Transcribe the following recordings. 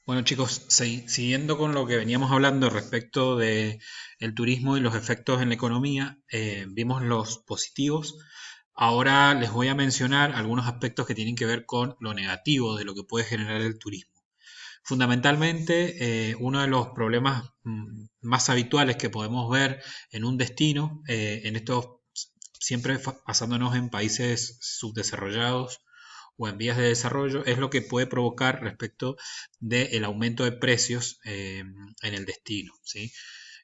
Bueno, chicos, siguiendo con lo que veníamos hablando respecto de el turismo y los efectos en la economía, vimos los positivos. Ahora les voy a mencionar algunos aspectos que tienen que ver con lo negativo de lo que puede generar el turismo. Fundamentalmente, uno de los problemas más habituales que podemos ver en un destino, en estos siempre basándonos en países subdesarrollados o en vías de desarrollo, es lo que puede provocar respecto del aumento de precios en el destino, ¿sí?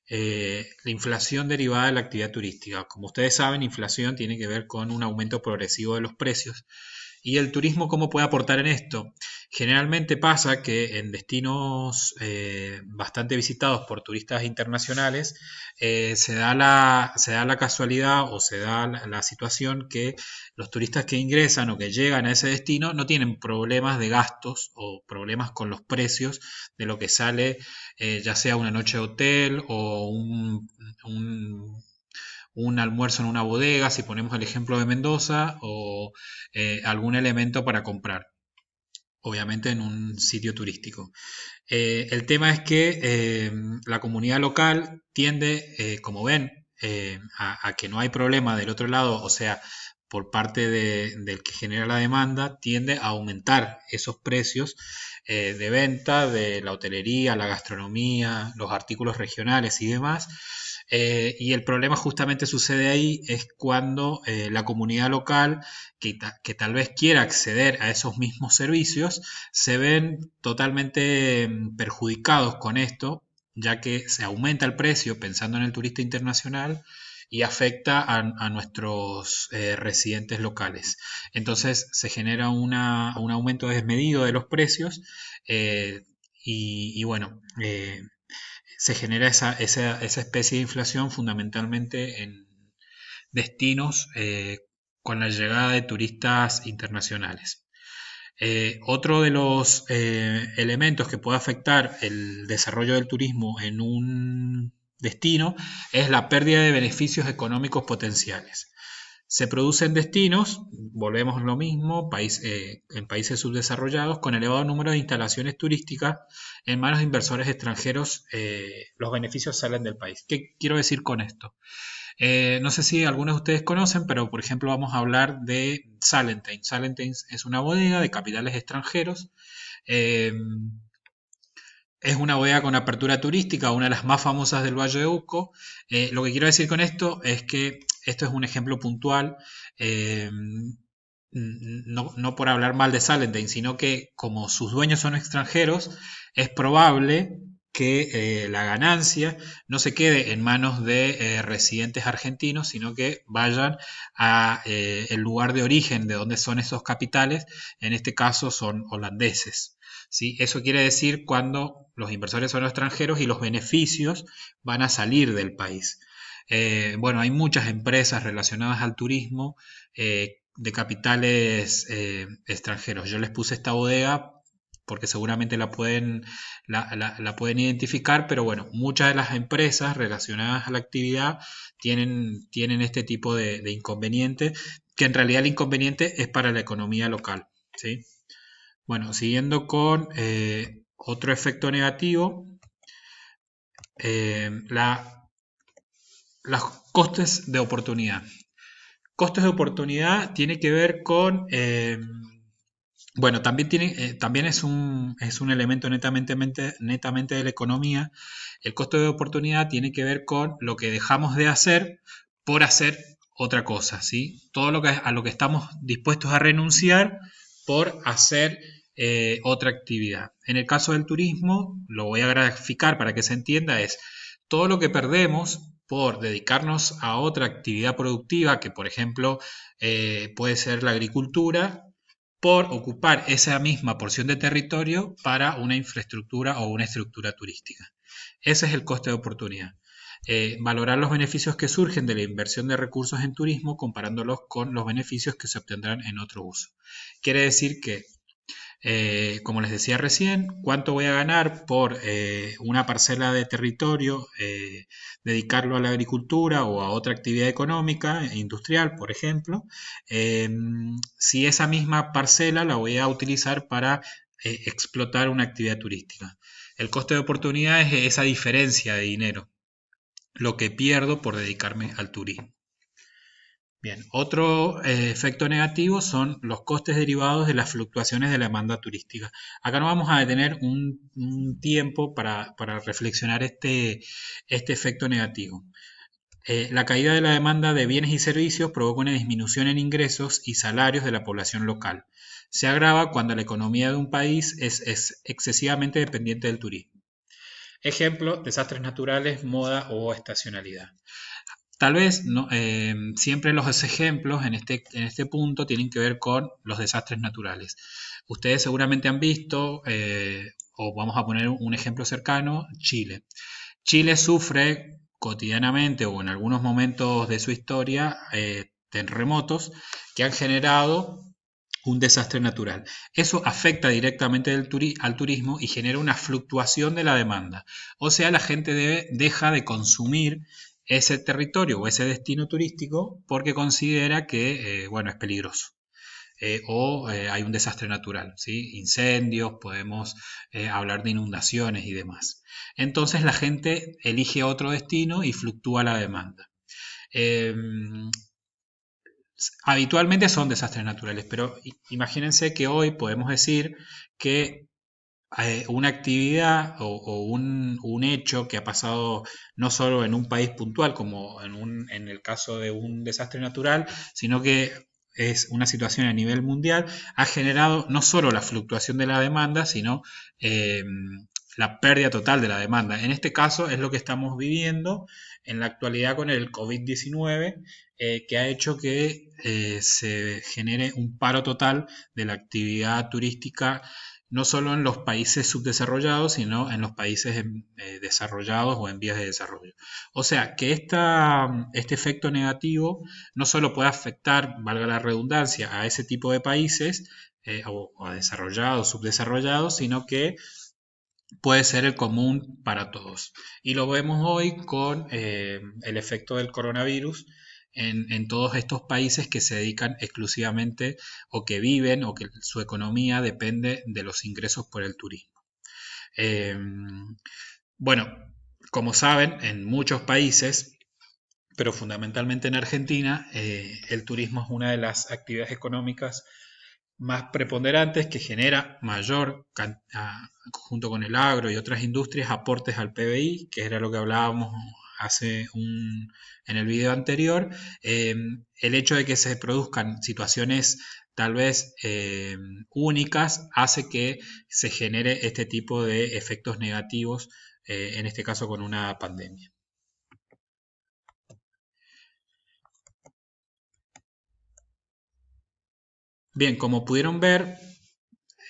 La inflación derivada de la actividad turística. Como ustedes saben, inflación tiene que ver con un aumento progresivo de los precios. ¿Y el turismo cómo puede aportar en esto? Generalmente pasa que en destinos bastante visitados por turistas internacionales se da la casualidad o se da la situación que los turistas que ingresan o que llegan a ese destino no tienen problemas de gastos o problemas con los precios de lo que sale, ya sea una noche de hotel o un almuerzo en una bodega, si ponemos el ejemplo de Mendoza, o algún elemento para comprar, obviamente en un sitio turístico. El tema es que la comunidad local tiende, como ven, a que no hay problema del otro lado, o sea, por parte del que genera la demanda, tiende a aumentar esos precios de venta de la hotelería, la gastronomía, los artículos regionales y demás. Y el problema justamente sucede ahí, es cuando la comunidad local, que tal vez quiera acceder a esos mismos servicios, se ven totalmente perjudicados con esto, ya que se aumenta el precio pensando en el turista internacional y afecta a nuestros residentes locales. Entonces se genera un aumento desmedido de los precios, y bueno, se genera esa especie de inflación fundamentalmente en destinos con la llegada de turistas internacionales. Otro de los elementos que puede afectar el desarrollo del turismo en un destino es la pérdida de beneficios económicos potenciales. Se producen destinos, volvemos a lo mismo, en países subdesarrollados, con elevado número de instalaciones turísticas en manos de inversores extranjeros, los beneficios salen del país. ¿Qué quiero decir con esto? No sé si algunos de ustedes conocen, pero por ejemplo vamos a hablar de Salentine. Salentine es una bodega de capitales extranjeros. Eh, es una bodega con apertura turística, una de las más famosas del Valle de Uco. Lo que quiero decir con esto es que esto es un ejemplo puntual, eh, no por hablar mal de Salentine, sino que como sus dueños son extranjeros, es probable que la ganancia no se quede en manos de residentes argentinos, sino que vayan a el lugar de origen de donde son esos capitales, en este caso son holandeses. ¿Sí? Eso quiere decir cuando los inversores son extranjeros y los beneficios van a salir del país. Bueno, hay muchas empresas relacionadas al turismo de capitales extranjeros. Yo les puse esta bodega porque seguramente la pueden identificar, pero bueno, muchas de las empresas relacionadas a la actividad tienen este tipo de inconveniente, que en realidad el inconveniente es para la economía local. ¿Sí? Bueno, siguiendo con otro efecto negativo, eh, la, los costes de oportunidad. Costes de oportunidad tiene que ver con, bueno, también es un elemento netamente de la economía. El costo de oportunidad tiene que ver con lo que dejamos de hacer por hacer otra cosa, ¿sí? Todo a lo que estamos dispuestos a renunciar por hacer otra actividad. En el caso del turismo, lo voy a graficar para que se entienda, es todo lo que perdemos por dedicarnos a otra actividad productiva, que por ejemplo puede ser la agricultura, por ocupar esa misma porción de territorio para una infraestructura o una estructura turística. Ese es el coste de oportunidad. Valorar los beneficios que surgen de la inversión de recursos en turismo comparándolos con los beneficios que se obtendrán en otro uso. Quiere decir que como les decía recién, ¿cuánto voy a ganar por una parcela de territorio, dedicarlo a la agricultura o a otra actividad económica, industrial, por ejemplo? Eh, si esa misma parcela la voy a utilizar para explotar una actividad turística. El coste de oportunidad es esa diferencia de dinero, lo que pierdo por dedicarme al turismo. Bien, otro efecto negativo son los costes derivados de las fluctuaciones de la demanda turística. Acá nos vamos a detener un tiempo para reflexionar este efecto negativo. La caída de la demanda de bienes y servicios provoca una disminución en ingresos y salarios de la población local. Se agrava cuando la economía de un país es excesivamente dependiente del turismo. Ejemplo, desastres naturales, moda o estacionalidad. Tal vez siempre los ejemplos en este punto tienen que ver con los desastres naturales. Ustedes seguramente han visto, o vamos a poner un ejemplo cercano, Chile. Chile sufre cotidianamente o en algunos momentos de su historia terremotos que han generado un desastre natural. Eso afecta directamente al turismo y genera una fluctuación de la demanda. O sea, la gente deja de consumir ese territorio o ese destino turístico porque considera que bueno, es peligroso. Hay un desastre natural, ¿sí? Incendios, podemos hablar de inundaciones y demás. Entonces la gente elige otro destino y fluctúa la demanda. Eh, Habitualmente son desastres naturales, pero imagínense que hoy podemos decir que una actividad o un hecho que ha pasado no solo en un país puntual, como en el caso de un desastre natural, sino que es una situación a nivel mundial, ha generado no solo la fluctuación de la demanda, sino eh, la pérdida total de la demanda. En este caso es lo que estamos viviendo en la actualidad con el COVID-19, que ha hecho que se genere un paro total de la actividad turística no solo en los países subdesarrollados, sino en los países desarrollados o en vías de desarrollo. O sea, que este efecto negativo no solo puede afectar, valga la redundancia, a ese tipo de países, o a desarrollados, subdesarrollados, sino que puede ser el común para todos. Y lo vemos hoy con el efecto del coronavirus en todos estos países que se dedican exclusivamente o que viven o que su economía depende de los ingresos por el turismo. Eh, bueno, como saben, en muchos países, pero fundamentalmente en Argentina, el turismo es una de las actividades económicas más preponderantes que genera mayor, junto con el agro y otras industrias, aportes al PBI, que era lo que hablábamos en el video anterior. El hecho de que se produzcan situaciones tal vez únicas hace que se genere este tipo de efectos negativos, en este caso con una pandemia. Bien, como pudieron ver,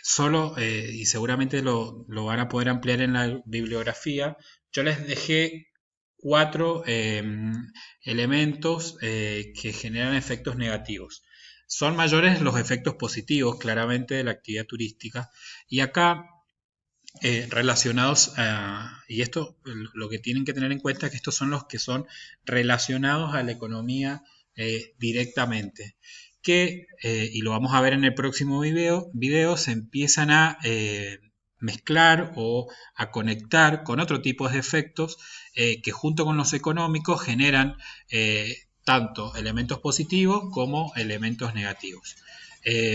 solo, y seguramente lo van a poder ampliar en la bibliografía, yo les dejé 4 elementos que generan efectos negativos. Son mayores los efectos positivos, claramente, de la actividad turística. Y acá, relacionados y esto lo que tienen que tener en cuenta es que estos son los que son relacionados a la economía directamente que, y lo vamos a ver en el próximo video se empiezan a mezclar o a conectar con otro tipo de efectos que junto con los económicos generan tanto elementos positivos como elementos negativos.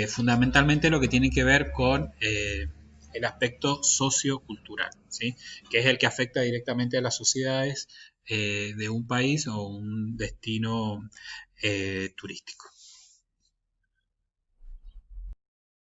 Fundamentalmente lo que tiene que ver con el aspecto sociocultural, ¿sí? Que es el que afecta directamente a las sociedades de un país o un destino turístico.